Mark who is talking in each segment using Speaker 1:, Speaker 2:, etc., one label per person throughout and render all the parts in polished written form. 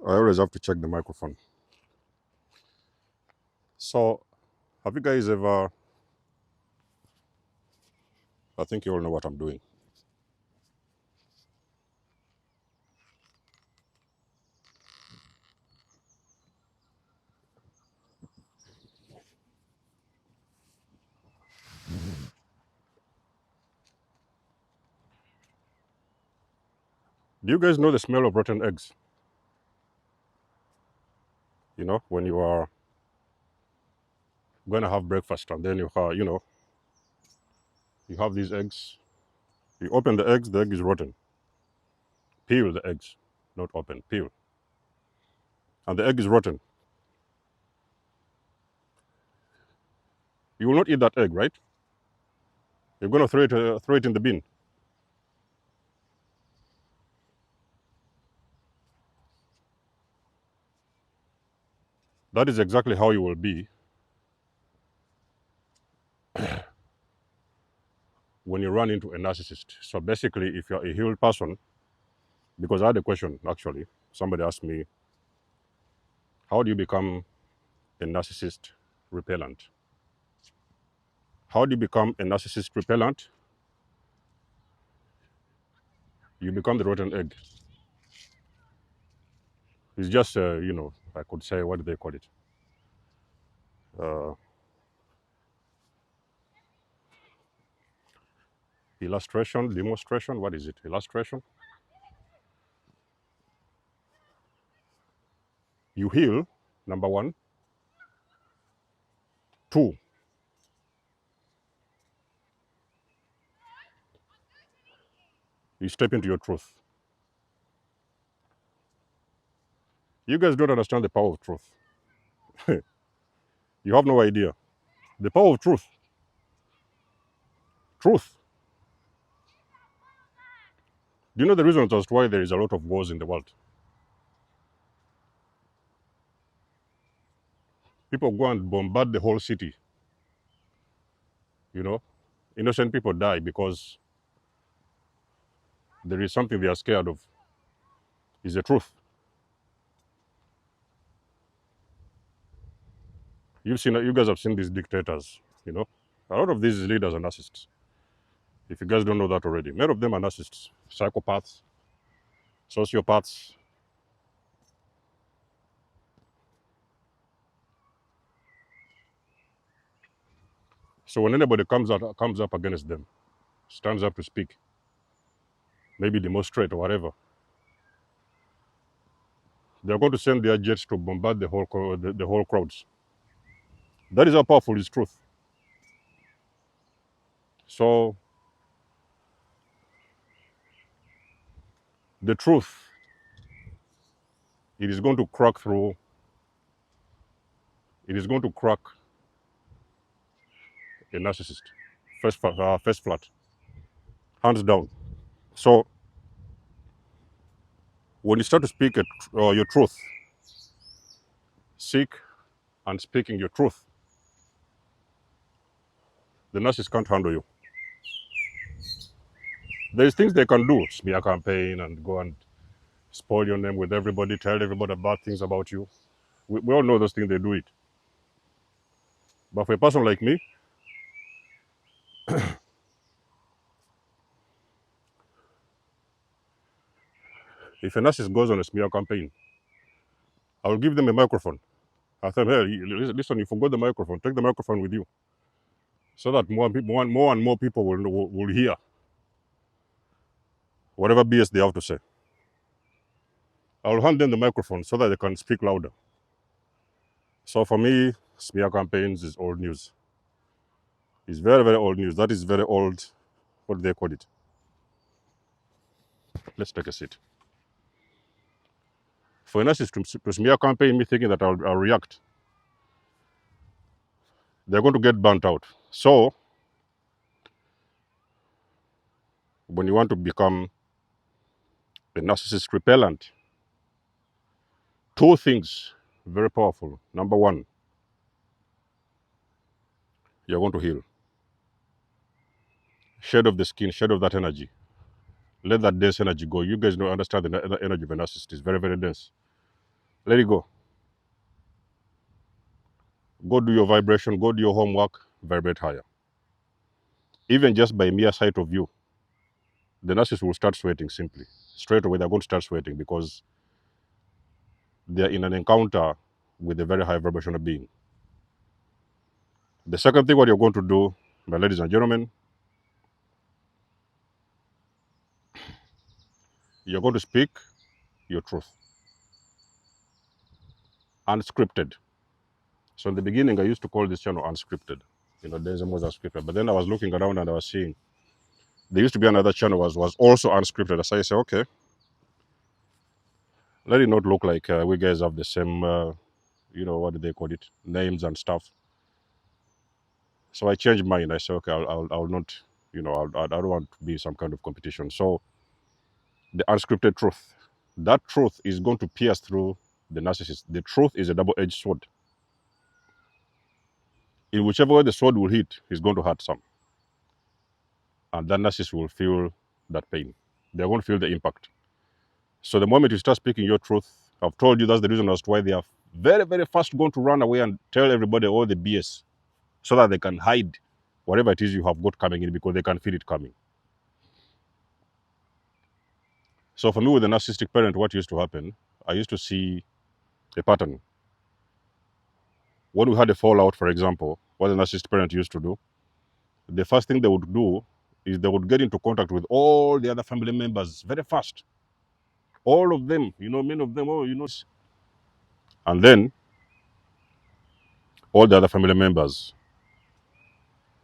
Speaker 1: I always have to check the microphone. So, have you guys ever, I think you all know what I'm doing. Do you guys know the smell of rotten eggs? You know, when you are going to have breakfast and then you have these eggs. You open the eggs, the egg is rotten. Peel the eggs, not open, peel. And the egg is rotten. You will not eat that egg, right? You're going to throw it in the bin. That is exactly how you will be when you run into a narcissist. So basically, if you're a healed person, because I had a question actually, somebody asked me, how do you become a narcissist repellent? How do you become a narcissist repellent? You become the rotten egg. It's just, I could say, what do they call it? Illustration, demonstration, what is it? Illustration. You heal, number one. Two, you step into your truth. You guys don't understand the power of truth. You have no idea. The power of truth. Truth. Do you know the reason as to why there is a lot of wars in the world? People go and bombard the whole city. You know, innocent people die because there is something they are scared of. Is the truth. You guys have seen these dictators. You know, a lot of these leaders are narcissists. If you guys don't know that already, many of them are narcissists, psychopaths, sociopaths. So when anybody comes up against them, stands up to speak, maybe demonstrate or whatever, they're going to send their jets to bombard the whole crowds. That is how powerful is truth. So the truth, it is going to crack through. It is going to crack a narcissist, first flat, hands down. So when you start to speak your truth, seek and speaking your truth, the narcissist can't handle you. There's things they can do, smear campaign and go and spoil your name with everybody, tell everybody bad things about you. We all know those things, they do it. But for a person like me, if a narcissist goes on a smear campaign, I will give them a microphone. I tell them, hey, listen, you forgot the microphone, take the microphone with you. So that more and more people will hear whatever BS they have to say. I will hand them the microphone so that they can speak louder. So for me, smear campaigns is old news. It's very, very old news. That is very old, what do they call it? Let's take a seat. For a narcissist to smear campaign me thinking that I'll react, they're going to get burnt out. So when you want to become a narcissist repellent, two things very powerful. Number one, you're going to heal. Shed off the skin, shed off that energy. Let that dense energy go. You guys don't understand the energy of a narcissist is very, very dense. Let it go. Go do your vibration, go do your homework, vibrate higher. Even just by mere sight of you, the narcissist will start sweating simply. Straight away, they're going to start sweating because they're in an encounter with a very high vibrational being. The second thing, what you're going to do, my ladies and gentlemen, you're going to speak your truth. Unscripted. So in the beginning, I used to call this channel unscripted. There's almost unscripted. But then I was looking around and I was seeing there used to be another channel was also unscripted. So I said, okay, let it not look like we guys have the same, what do they call it, names and stuff. So I changed mine. I said, okay, I'll not, I don't want to be some kind of competition. So the unscripted truth, that truth is going to pierce through the narcissist. The truth is a double-edged sword. In whichever way the sword will hit, he's going to hurt some. And that narcissist will feel that pain. They're going to feel the impact. So the moment you start speaking your truth, I've told you that's the reason as to why they are very, very fast going to run away and tell everybody all the BS so that they can hide whatever it is you have got coming in because they can feel it coming. So for me, with the narcissistic parent, what used to happen, I used to see a pattern. When we had a fallout, for example, what the narcissistic parent used to do, the first thing they would do is they would get into contact with all the other family members very fast. All of them, many of them, and then all the other family members,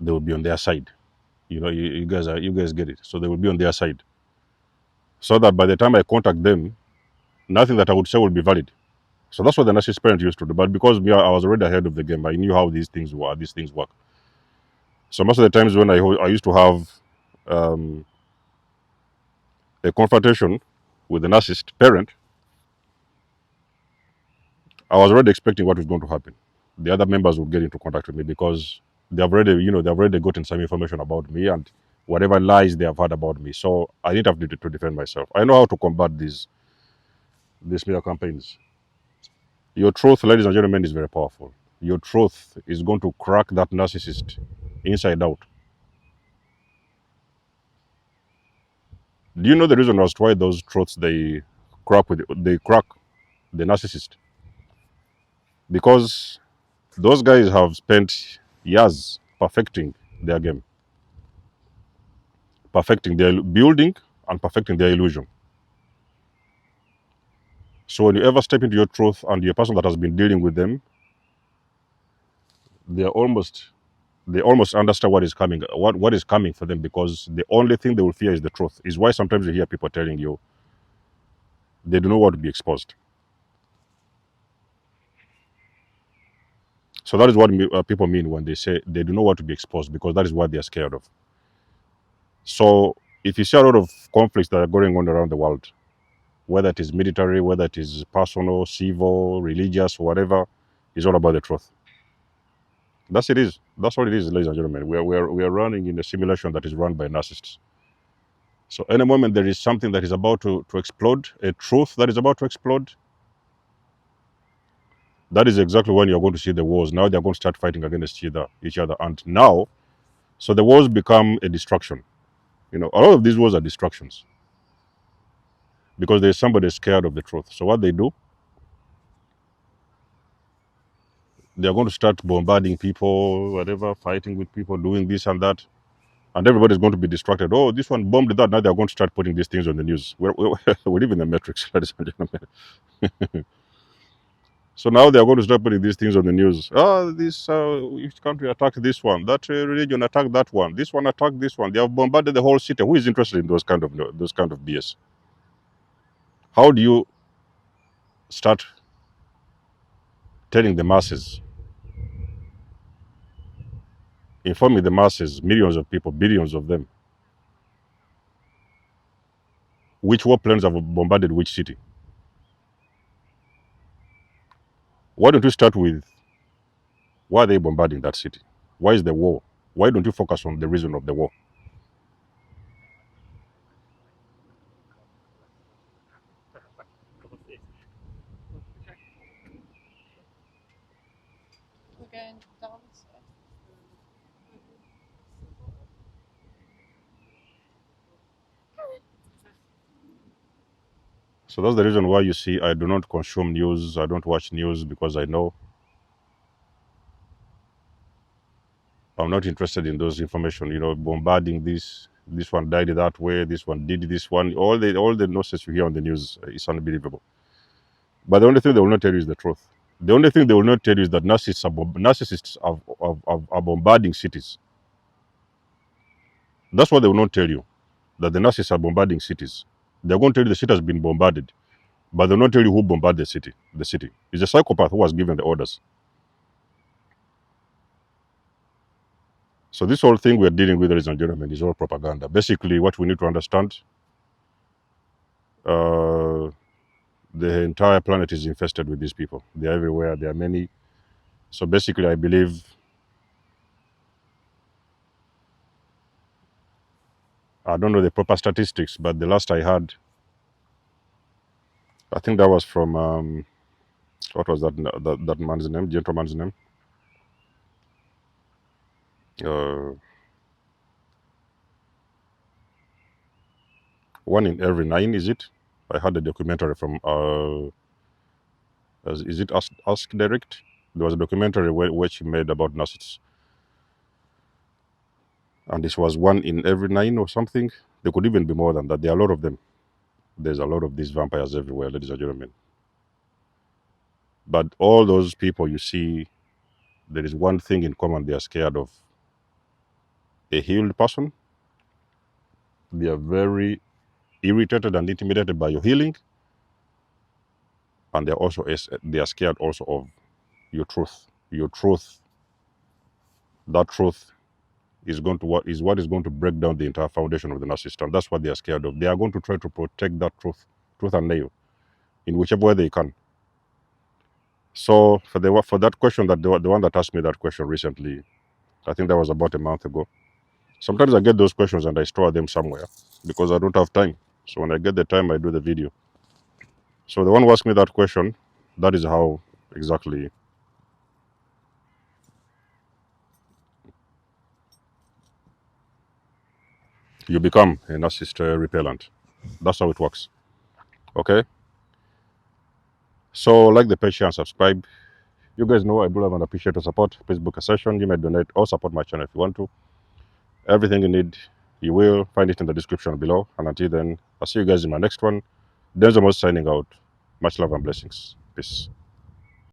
Speaker 1: they would be on their side. You guys get it. So they will be on their side. So that by the time I contact them, nothing that I would say will be valid. So that's what the narcissist parent used to do. But because me, I was already ahead of the game, I knew how these things work. So most of the times when I used to have a confrontation with the narcissist parent, I was already expecting what was going to happen. The other members would get into contact with me because they've already gotten some information about me and whatever lies they have heard about me. So I didn't have to defend myself. I know how to combat these media campaigns. Your truth, ladies and gentlemen, is very powerful. Your truth is going to crack that narcissist inside out. Do you know the reason as to why those truths they crack the narcissist? Because those guys have spent years perfecting their game, perfecting their building and perfecting their illusion. So when you ever step into your truth and you're a person that has been dealing with them, they almost understand what is coming, what is coming for them, because the only thing they will fear is the truth. Is why sometimes you hear people telling you they do not want to be exposed. So that is what people mean when they say they do not want to be exposed, because that is what they are scared of. So if you see a lot of conflicts that are going on around the world, whether it is military, whether it is personal, civil, religious, whatever, it's all about the truth. That's it is. That's what it is, ladies and gentlemen. We are running in a simulation that is run by narcissists. So any moment there is something that is about to explode, a truth that is about to explode, that is exactly when you're going to see the wars. Now they're going to start fighting against each other. And now, so the wars become a distraction. A lot of these wars are distractions because there's somebody scared of the truth. So what they do, they're going to start bombarding people, whatever, fighting with people, doing this and that. And everybody's going to be distracted. Oh, this one bombed that. Now they're going to start putting these things on the news. We live in the matrix, ladies and gentlemen. So now they're going to start putting these things on the news. Oh, this each country attacked this one. That religion attacked that one. This one attacked this one. They have bombarded the whole city. Who is interested in those kind of BS? How do you start telling the masses, informing the masses, millions of people, billions of them, which war planes have bombarded which city? Why don't you start with why are they bombarding that city? Why is the war? Why don't you focus on the reason of the war? So that's the reason why you see I do not consume news. I don't watch news because I know I'm not interested in those information. Bombarding this one died that way. This one did this one. All the nonsense you hear on the news is unbelievable. But the only thing they will not tell you is the truth. The only thing they will not tell you is that narcissists are bombarding cities. That's what they will not tell you. That the narcissists are bombarding cities. They're going to tell you the city has been bombarded, but they'll not tell you who bombarded the city. The city is a psychopath who was given the orders. So this whole thing we're dealing with, ladies and gentlemen, is all propaganda. Basically, what we need to understand, uh, the entire planet is infested with these people. They're everywhere. There are many. So basically, I believe, I don't know the proper statistics, but the last I heard, I think that was from, what was that man's name, gentleman's name? Uh, 1 in every 9, is it? I had a documentary from, is it Ask Direct? There was a documentary which he made about narcissists. And this was 1 in every 9 or something. There could even be more than that. There are a lot of them. There's a lot of these vampires everywhere, ladies and gentlemen. But all those people you see, there is one thing in common: they are scared of a healed person. They are very irritated and intimidated by your healing, and they are scared also of your truth. Your truth, that truth is what is going to break down the entire foundation of the narcissist, and that's what they are scared of. They are going to try to protect that truth and nail, in whichever way they can. So for that question, that the one that asked me that question recently, I think that was about a month ago. Sometimes I get those questions and I store them somewhere because I don't have time. So when I get the time, I do the video. So the one who asked me that question, that is how exactly you become a narcissist repellent. That's how it works. Okay. So like the page, share and subscribe. You guys know I do love and appreciate your support. Please book a session. You may donate or support my channel if you want to. Everything you need, you will find it in the description below. And until then, I'll see you guys in my next one. There's the most signing out. Much love and blessings. Peace.